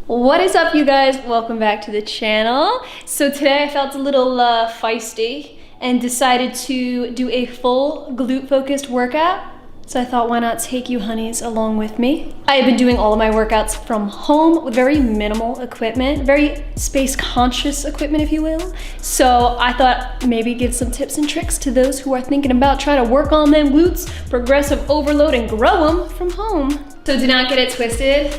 What is up, you guys? Welcome back to the channel. So today I felt a little feisty and decided to do a full glute focused workout. So I thought, why not take you honeys along with me? I have been doing all of my workouts from home with very minimal equipment, very space conscious equipment, if you will. So I thought maybe give some tips and tricks to those who are thinking about trying to work on them glutes, progressive overload, and grow them from home. So do not get it twisted.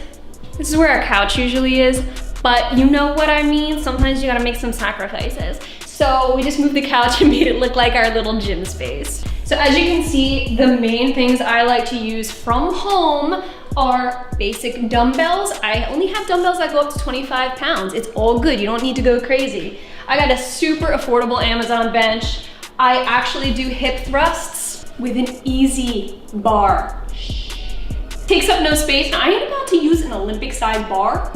This is where our couch usually is, but you know what I mean? Sometimes you gotta make some sacrifices. So we just moved the couch and made it look like our little gym space. So as you can see, the main things I like to use from home are basic dumbbells. I only have dumbbells that go up to 25 pounds. It's all good, you don't need to go crazy. I got a super affordable Amazon bench. I actually do hip thrusts with an easy bar. Takes up no space. Now I am about to use an Olympic side bar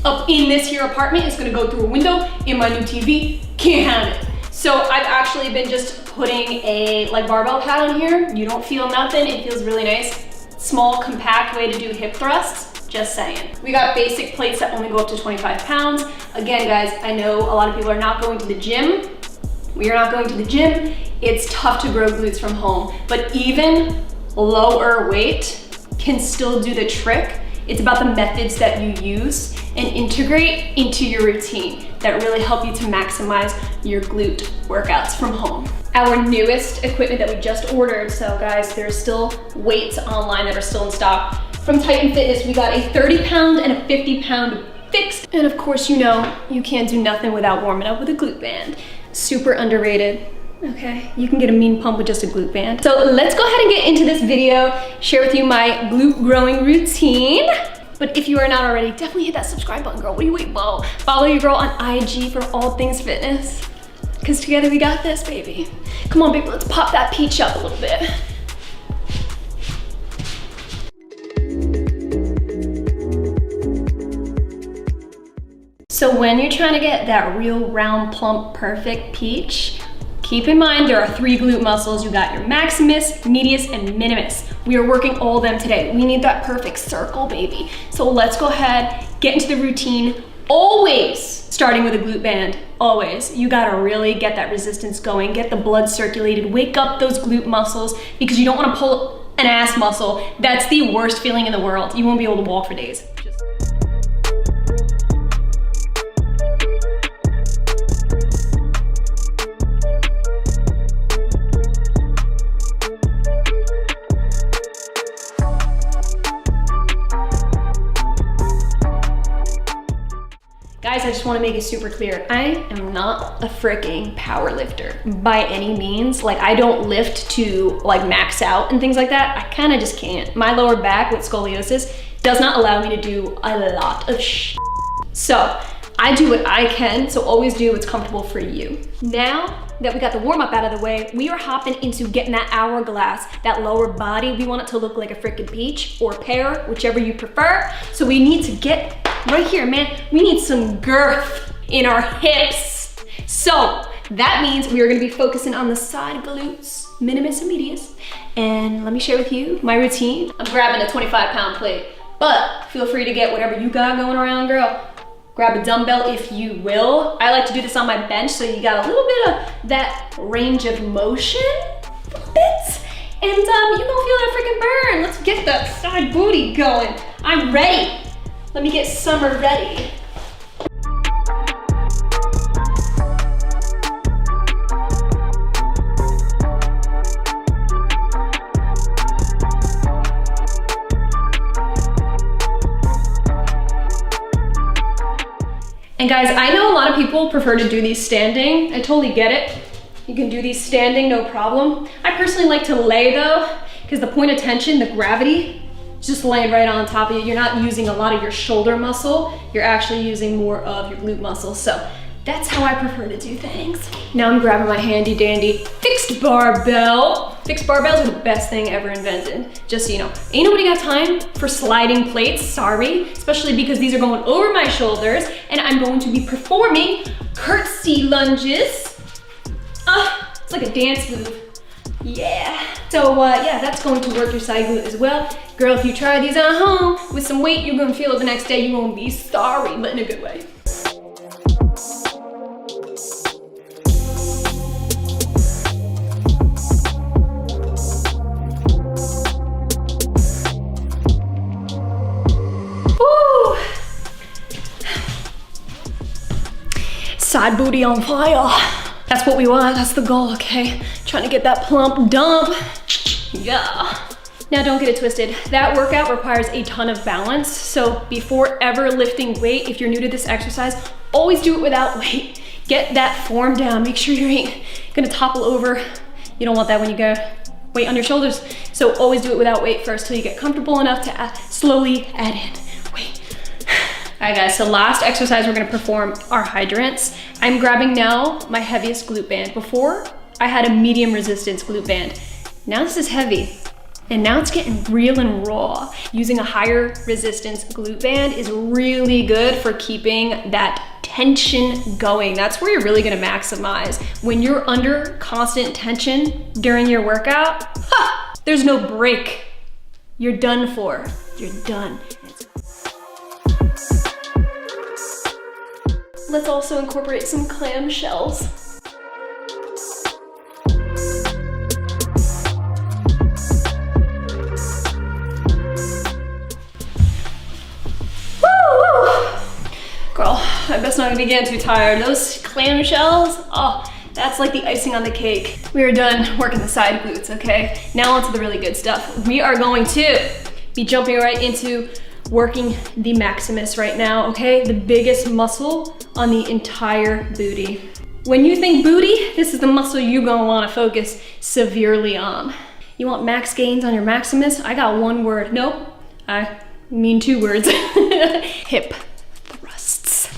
up in this here apartment. It's gonna go through a window in my new TV. Can't have it. So I've actually been just putting a barbell pad on here. You don't feel nothing, it feels really nice. Small, compact way to do hip thrusts, just saying. We got basic plates that only go up to 25 pounds. Again, guys, I know a lot of people are not going to the gym. We are not going to the gym. It's tough to grow glutes from home, but even lower weight can still do the trick. It's about the methods that you use and integrate into your routine that really help you to maximize your glute workouts from home. Our newest equipment that we just ordered, so guys, there's still weights online that are still in stock. From Titan Fitness, we got a 30-pound and a 50-pound fixed. And of course, you know, you can't do nothing without warming up with a glute band. Super underrated. Okay, you can get a mean pump with just a glute band. So let's go ahead and get into this video, share with you my glute growing routine. But if you are not already, definitely hit that subscribe button, girl. What are you waiting for? Follow your girl on IG for all things fitness. Because together we got this, baby. Come on, baby, let's pop that peach up a little bit. So when you're trying to get that real round, plump, perfect peach, keep in mind there are 3 glute muscles. You got your maximus, medius, and minimus. We are working all of them today. We need that perfect circle, baby. So let's go ahead, get into the routine. Always starting with a glute band, always. You gotta really get that resistance going, get the blood circulated, wake up those glute muscles because you don't wanna pull an ass muscle. That's the worst feeling in the world. You won't be able to walk for days. Guys, I just want to make it super clear. I am not a freaking power lifter by any means. Like, I don't lift to max out and things like that. I kind of just can't. My lower back with scoliosis does not allow me to do a lot of shit. So I do what I can, so always do what's comfortable for you. Now that we got the warm up out of the way, we are hopping into getting that hourglass, that lower body. We want it to look like a freaking peach or pear, whichever you prefer. So we need to get right here, man. We need some girth in our hips. So that means we are gonna be focusing on the side glutes, minimus and medius. And let me share with you my routine. I'm grabbing a 25-pound plate, but feel free to get whatever you got going around, girl. Grab a dumbbell if you will. I like to do this on my bench, so you got a little bit of that range of motion, little bits. And you gonna feel that freaking burn. Let's get that side booty going. I'm ready. Let me get summer ready. And guys, I know a lot of people prefer to do these standing. I totally get it. You can do these standing, no problem. I personally like to lay though, because the point of tension, the gravity, is just laying right on top of you. You're not using a lot of your shoulder muscle. You're actually using more of your glute muscle. So that's how I prefer to do things. Now I'm grabbing my handy dandy fixed barbell. Fixed barbells are the best thing ever invented. Just so you know, ain't nobody got time for sliding plates, sorry. Especially because these are going over my shoulders and I'm going to be performing curtsy lunges. It's like a dance move. Yeah. So yeah, that's going to work your side glute as well. Girl, if you try these at home with some weight, you're gonna feel it the next day. You're gonna be sorry, but in a good way. Woo! Side booty on fire. That's what we want, that's the goal, okay? Trying to get that plump dump. Yeah. Now don't get it twisted. That workout requires a ton of balance. So before ever lifting weight, if you're new to this exercise, always do it without weight. Get that form down. Make sure you ain't gonna topple over. You don't want that when you go weight on your shoulders. So always do it without weight first till you get comfortable enough to slowly add in weight. All right guys, so last exercise we're gonna perform are hydrants. I'm grabbing now my heaviest glute band. Before, I had a medium resistance glute band. Now this is heavy. And now it's getting real and raw. Using a higher resistance glute band is really good for keeping that tension going. That's where you're really gonna maximize. When you're under constant tension during your workout, there's no break. You're done for. You're done. Let's also incorporate some clamshells. Girl, I best not be getting too tired. Those clamshells, oh, that's like the icing on the cake. We are done working the side glutes, okay? Now onto the really good stuff. We are going to be jumping right into working the maximus right now, okay? The biggest muscle on the entire booty. When you think booty, this is the muscle you're gonna wanna focus severely on. You want max gains on your maximus? I got one word. Nope, I mean two words. Hip thrusts.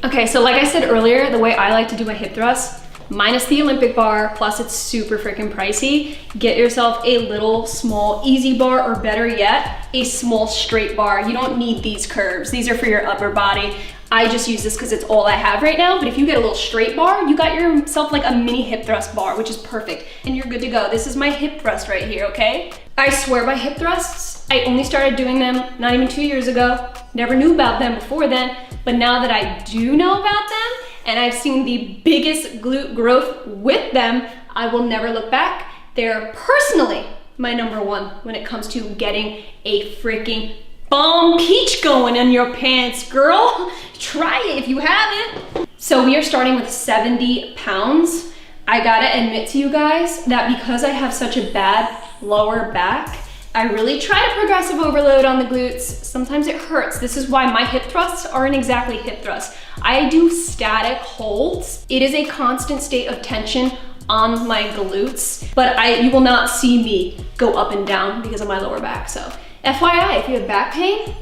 Okay, so like I said earlier, the way I like to do my hip thrusts, minus the Olympic bar, plus it's super freaking pricey, get yourself a little small easy bar, or better yet, a small straight bar. You don't need these curves. These are for your upper body. I just use this because it's all I have right now, but if you get a little straight bar, you got yourself like a mini hip thrust bar, which is perfect, and you're good to go. This is my hip thrust right here, okay? I swear by hip thrusts. I only started doing them not even 2 years ago. Never knew about them before then, but now that I do know about them, and I've seen the biggest glute growth with them, I will never look back. They're personally my number one when it comes to getting a freaking bomb peach going in your pants, girl. Try it if you haven't. So we are starting with 70 pounds. I gotta admit to you guys that because I have such a bad lower back, I really try to progressive overload on the glutes. Sometimes it hurts. This is why my hip thrusts aren't exactly hip thrusts. I do static holds. It is a constant state of tension on my glutes, but you will not see me go up and down because of my lower back. So FYI, if you have back pain,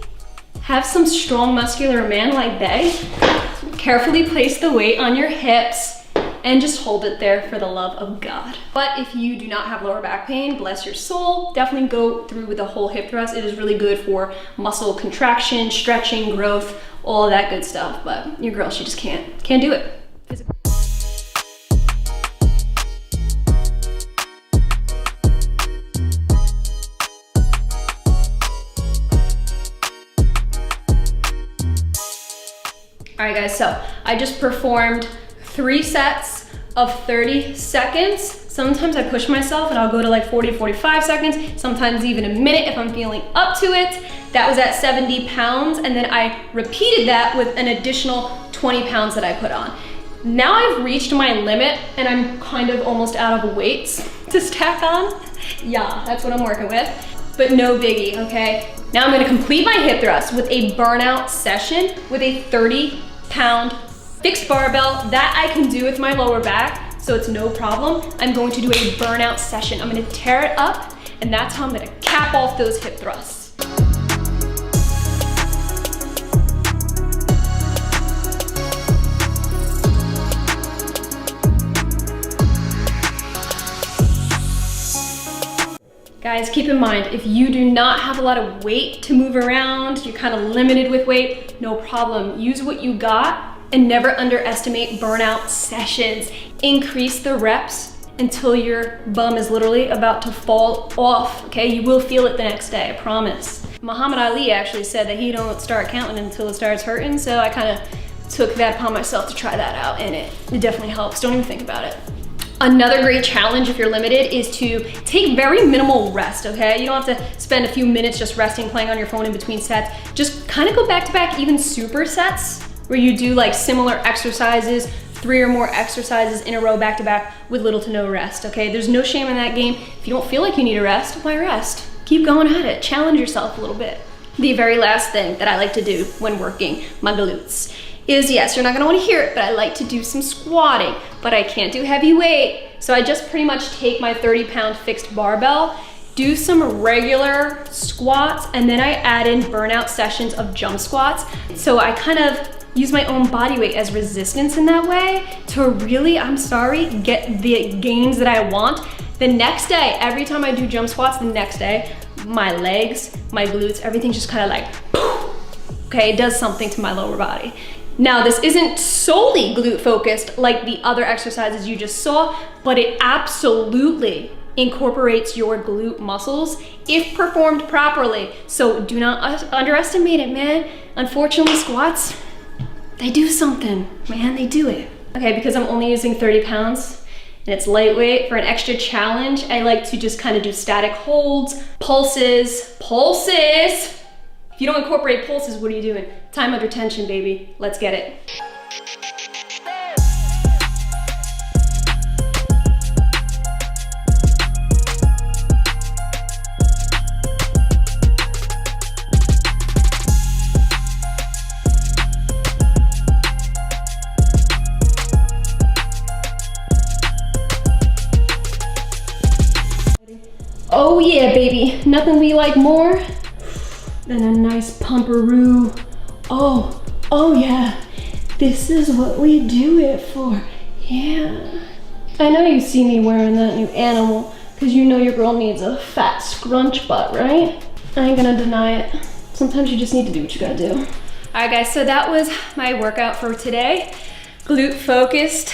have some strong muscular man like Bay. Carefully place the weight on your hips and just hold it there for the love of God. But if you do not have lower back pain, bless your soul, definitely go through with the whole hip thrust. It is really good for muscle contraction, stretching, growth, all of that good stuff. But your girl, she just can't do it. All right guys, so I just performed 3 sets of 30 seconds. Sometimes I push myself and I'll go to like 40, 45 seconds, sometimes even a minute if I'm feeling up to it. That was at 70 pounds, and then I repeated that with an additional 20 pounds that I put on. Now I've reached my limit and I'm kind of almost out of weights to stack on. Yeah, that's what I'm working with, but no biggie, okay? Now I'm gonna complete my hip thrust with a burnout session with a 30-pound fixed barbell that I can do with my lower back, so it's no problem. I'm going to do a burnout session. I'm gonna tear it up, and that's how I'm gonna cap off those hip thrusts. Guys, keep in mind, if you do not have a lot of weight to move around, you're kind of limited with weight, no problem. Use what you got and never underestimate burnout sessions. Increase the reps until your bum is literally about to fall off, okay? You will feel it the next day, I promise. Muhammad Ali actually said that he don't start counting until it starts hurting, so I kind of took that upon myself to try that out, and it definitely helps. Don't even think about it. Another great challenge if you're limited is to take very minimal rest, okay? You don't have to spend a few minutes just resting, playing on your phone in between sets. Just kind of go back to back, even supersets, where you do like similar exercises, 3 or more exercises in a row back to back with little to no rest, okay? There's no shame in that game. If you don't feel like you need a rest, why rest? Keep going at it, challenge yourself a little bit. The very last thing that I like to do when working my glutes is, yes, you're not gonna wanna hear it, but I like to do some squatting, but I can't do heavy weight. So I just pretty much take my 30-pound fixed barbell, do some regular squats, and then I add in burnout sessions of jump squats. So I kind of use my own body weight as resistance in that way to really, I'm sorry, get the gains that I want. The next day, every time I do jump squats, the next day, my legs, my glutes, everything's just kind of like, poof, okay, it does something to my lower body. Now, this isn't solely glute focused like the other exercises you just saw, but it absolutely incorporates your glute muscles if performed properly. So do not underestimate it, man. Unfortunately, squats, they do something, man, they do it. Okay, because I'm only using 30 pounds and it's lightweight, for an extra challenge, I like to just kind of do static holds, pulses. If you don't incorporate pulses, what are you doing? Time under tension, baby. Let's get it. Oh yeah, baby. Nothing we like more than a nice pumperoo. Oh yeah. This is what we do it for. Yeah. I know you see me wearing that new animal because you know your girl needs a fat scrunch butt, right? I ain't gonna deny it. Sometimes you just need to do what you gotta do. All right, guys, so that was my workout for today. Glute focused.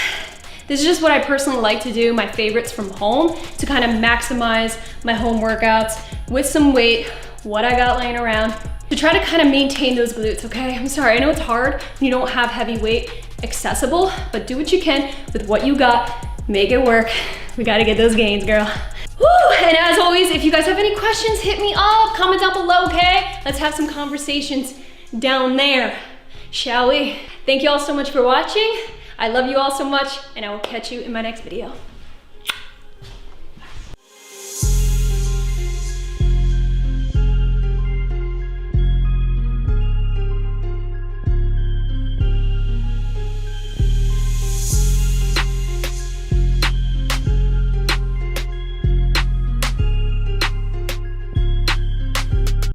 This is just what I personally like to do, my favorites from home, to kind of maximize my home workouts with some weight, what I got laying around, to try to kind of maintain those glutes, okay? I'm sorry, I know it's hard when you don't have heavy weight accessible, but do what you can with what you got, make it work. We gotta get those gains, girl. Woo! And as always, if you guys have any questions, hit me up, comment down below, okay? Let's have some conversations down there, shall we? Thank you all so much for watching. I love you all so much, and I will catch you in my next video.